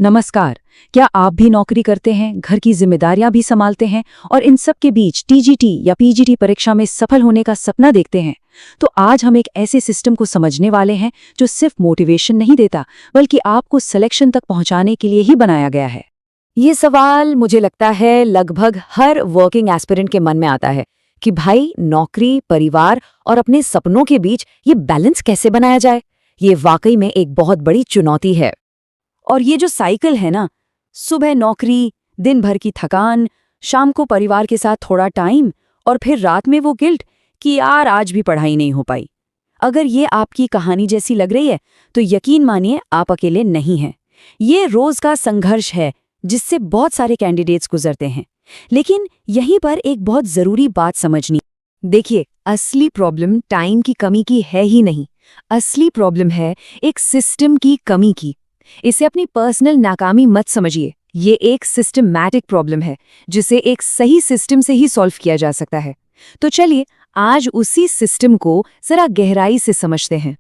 नमस्कार। क्या आप भी नौकरी करते हैं, घर की जिम्मेदारियां भी संभालते हैं और इन सब के बीच टीजीटी या पीजीटी परीक्षा में सफल होने का सपना देखते हैं? तो आज हम एक ऐसे सिस्टम को समझने वाले हैं जो सिर्फ मोटिवेशन नहीं देता, बल्कि आपको सिलेक्शन तक पहुंचाने के लिए ही बनाया गया है। ये सवाल मुझे लगता है लगभग हर वर्किंग एस्पिरेंट के मन में आता है कि भाई नौकरी, परिवार और अपने सपनों के बीच ये बैलेंस कैसे बनाया जाए। ये वाकई में एक बहुत बड़ी चुनौती है। और ये जो साइकिल है ना, सुबह नौकरी, दिन भर की थकान, शाम को परिवार के साथ थोड़ा टाइम और फिर रात में वो गिल्ट कि यार आज भी पढ़ाई नहीं हो पाई। अगर ये आपकी कहानी जैसी लग रही है तो यकीन मानिए आप अकेले नहीं हैं। ये रोज का संघर्ष है जिससे बहुत सारे कैंडिडेट्स गुजरते हैं। लेकिन यहीं पर एक बहुत ज़रूरी बात समझनी। देखिए, असली प्रॉब्लम टाइम की कमी की है ही नहीं। असली प्रॉब्लम है एक सिस्टम की कमी की। इसे अपनी पर्सनल नाकामी मत समझिए। ये एक सिस्टमैटिक प्रॉब्लम है जिसे एक सही सिस्टम से ही सॉल्व किया जा सकता है। तो चलिए आज उसी सिस्टम को जरा गहराई से समझते हैं।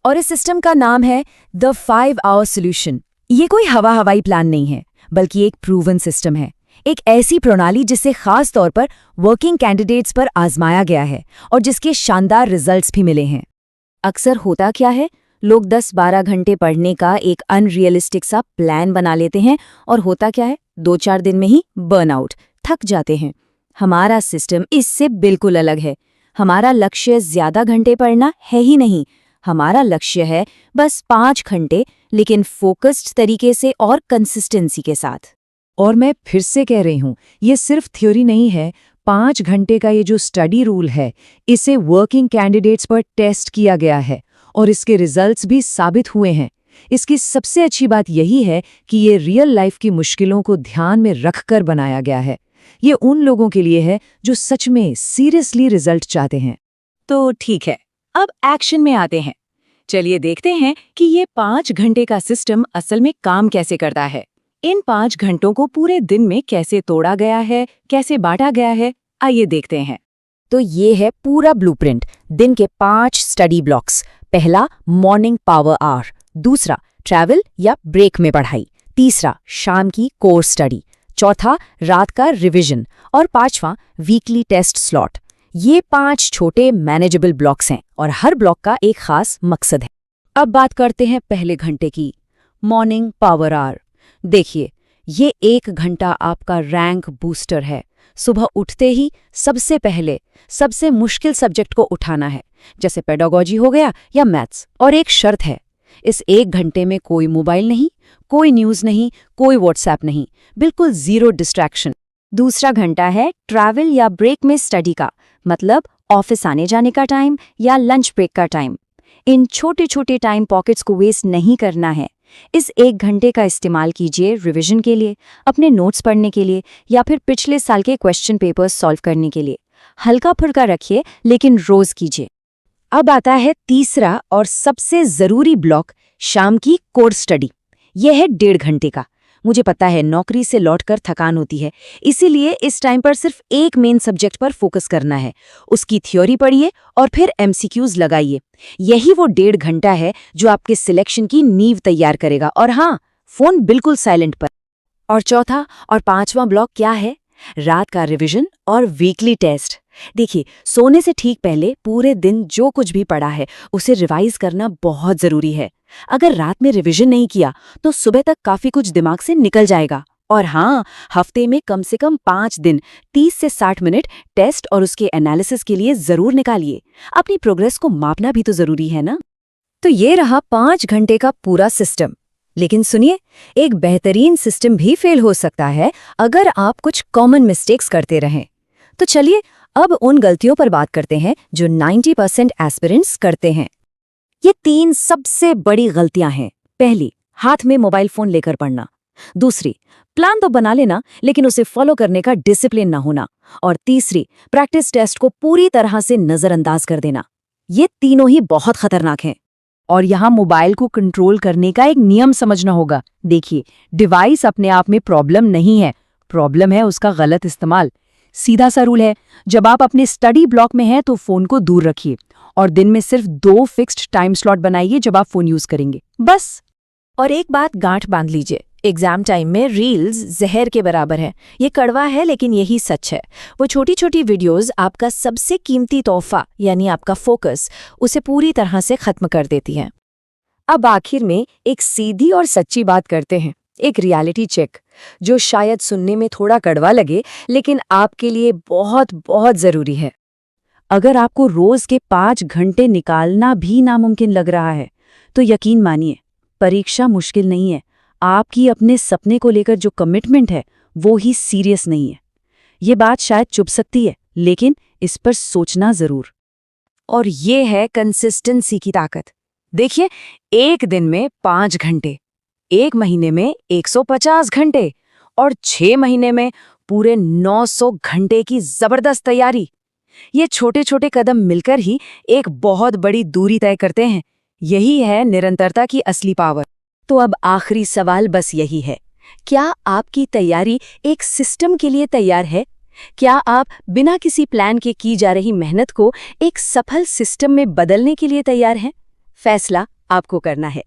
और इस सिस्टम का नाम है द 5 आवर सॉल्यूशन। ये कोई हवाई प्लान नहीं है, बल्कि एक प्रूवन सिस्टम है। एक ऐसी प्रणाली जिसे खास तौर पर वर्किंग कैंडिडेट्स पर आजमाया गया है और जिसके शानदार रिजल्ट्स भी मिले हैं। अक्सर होता क्या है, लोग 10-12 घंटे पढ़ने का एक अनरियलिस्टिक सा प्लान बना लेते हैं और होता क्या है, 2-4 दिन में ही बर्नआउट, थक जाते हैं। हमारा सिस्टम इससे बिल्कुल अलग है। हमारा लक्ष्य ज्यादा घंटे पढ़ना है ही नहीं। हमारा लक्ष्य है बस 5 घंटे, लेकिन फोकस्ड तरीके से और कंसिस्टेंसी के साथ। और मैं फिर से कह रही हूं, ये सिर्फ थ्योरी नहीं है। 5 घंटे का ये जो स्टडी रूल है, इसे वर्किंग कैंडिडेट्स पर टेस्ट किया गया है और इसके रिजल्ट्स भी साबित हुए हैं। इसकी सबसे अच्छी बात यही है कि ये रियल लाइफ की मुश्किलों को ध्यान में रखकर बनाया गया है। ये उन लोगों के लिए है जो सच में सीरियसली रिजल्ट चाहते हैं। तो ठीक है, अब एक्शन में आते हैं। चलिए देखते हैं कि ये 5 घंटे का सिस्टम असल में काम कैसे करता है। इन 5 घंटों को पूरे दिन में कैसे तोड़ा गया है, कैसे बांटा गया है, आइए देखते हैं। तो ये है पूरा ब्लूप्रिंट। दिन के 5 स्टडी ब्लॉक्स। पहला, मॉर्निंग पावर आवर। दूसरा, ट्रैवल या ब्रेक में पढ़ाई। तीसरा, शाम की कोर स्टडी। चौथा, रात का रिवीजन। और पांचवा, वीकली टेस्ट स्लॉट। ये 5 छोटे मैनेजेबल ब्लॉक्स हैं और हर ब्लॉक का एक खास मकसद है। अब बात करते हैं पहले घंटे की, मॉर्निंग पावर आवर। देखिए, ये 1 घंटा आपका रैंक बूस्टर है। सुबह उठते ही सबसे पहले सबसे मुश्किल सब्जेक्ट को उठाना है, जैसे पेडागोजी हो गया या मैथ्स। और एक शर्त है, इस 1 घंटे में कोई मोबाइल नहीं, कोई न्यूज़ नहीं, कोई व्हाट्सएप नहीं, बिल्कुल जीरो डिस्ट्रैक्शन। दूसरा घंटा है ट्रैवल या ब्रेक में स्टडी का, मतलब ऑफिस आने जाने का टाइम या लंच ब्रेक का टाइम। इन छोटे छोटे टाइम पॉकेट्स को वेस्ट नहीं करना है। इस 1 घंटे का इस्तेमाल कीजिए रिवीजन के लिए, अपने नोट्स पढ़ने के लिए या फिर पिछले साल के क्वेश्चन पेपर्स सॉल्व करने के लिए। हल्का फुल्का रखिए, लेकिन रोज कीजिए। अब आता है तीसरा और सबसे जरूरी ब्लॉक, शाम की कोर स्टडी। यह है 1.5 घंटे का। मुझे पता है नौकरी से लौटकर थकान होती है, इसीलिए इस टाइम पर सिर्फ एक मेन सब्जेक्ट पर फोकस करना है। उसकी थ्योरी पढ़िए और फिर एमसीक्यूज लगाइए। यही वो 1.5 घंटा है जो आपके सिलेक्शन की नींव तैयार करेगा। और हाँ, फोन बिल्कुल साइलेंट पर। और चौथा और 5वां ब्लॉक क्या है? रात का रिवीजन और वीकली टेस्ट। देखिए, सोने से ठीक पहले पूरे दिन जो कुछ भी पढ़ा है उसे रिवाइज करना बहुत जरूरी है। अगर रात में रिवीजन नहीं किया तो सुबह तक काफी कुछ दिमाग से निकल जाएगा। और हाँ, हफ्ते में कम से कम 5 दिन 30 से 60 मिनट टेस्ट और उसके एनालिसिस के लिए जरूर निकालिए। अपनी प्रोग्रेस को मापना भी तो जरूरी है ना। तो ये रहा 5 घंटे का पूरा सिस्टम। लेकिन सुनिए, एक बेहतरीन सिस्टम भी फेल हो सकता है अगर आप कुछ कॉमन मिस्टेक्स करते रहें। तो चलिए अब उन गलतियों पर बात करते हैं जो 90% एस्पिरेंट्स करते हैं। ये 3 सबसे बड़ी गलतियां हैं। पहली, हाथ में मोबाइल फोन लेकर पढ़ना। दूसरी, प्लान तो बना लेना लेकिन उसे फॉलो करने का डिसिप्लिन ना होना। और तीसरी, प्रैक्टिस टेस्ट को पूरी तरह से नजरअंदाज कर देना। ये तीनों ही बहुत खतरनाक हैं। और यहाँ मोबाइल को कंट्रोल करने का एक नियम समझना होगा। देखिए, डिवाइस अपने आप में प्रॉब्लम नहीं है, प्रॉब्लम है उसका गलत इस्तेमाल। सीधा सा रूल है, जब आप अपने स्टडी ब्लॉक में हैं तो फोन को दूर रखिए और दिन में सिर्फ 2 फिक्स्ड टाइम स्लॉट बनाइए जब आप फोन यूज करेंगे, बस। और एक बात गांठ बांध लीजिए, एग्जाम टाइम में रील्स जहर के बराबर है। ये कड़वा है लेकिन यही सच है। वो छोटी छोटी वीडियोस आपका सबसे कीमती तोहफा यानी आपका फोकस उसे पूरी तरह से खत्म कर देती हैं। अब आखिर में एक सीधी और सच्ची बात करते हैं, एक रियलिटी चेक, जो शायद सुनने में थोड़ा कड़वा लगे लेकिन आपके लिए बहुत बहुत जरूरी है। अगर आपको रोज के 5 घंटे निकालना भी नामुमकिन लग रहा है तो यकीन मानिए, परीक्षा मुश्किल नहीं है। आपकी अपने सपने को लेकर जो कमिटमेंट है वो ही सीरियस नहीं है। ये बात शायद चुभ सकती है लेकिन इस पर सोचना जरूर। और ये है कंसिस्टेंसी की ताकत। देखिए, एक दिन में 5 घंटे, एक महीने में 150 घंटे और 6 महीने में पूरे 900 घंटे की जबरदस्त तैयारी। ये छोटे छोटे कदम मिलकर ही एक बहुत बड़ी दूरी तय करते हैं। यही है निरंतरता की असली पावर। तो अब आखिरी सवाल बस यही है, क्या आपकी तैयारी एक सिस्टम के लिए तैयार है? क्या आप बिना किसी प्लान के की जा रही मेहनत को एक सफल सिस्टम में बदलने के लिए तैयार हैं? फैसला आपको करना है।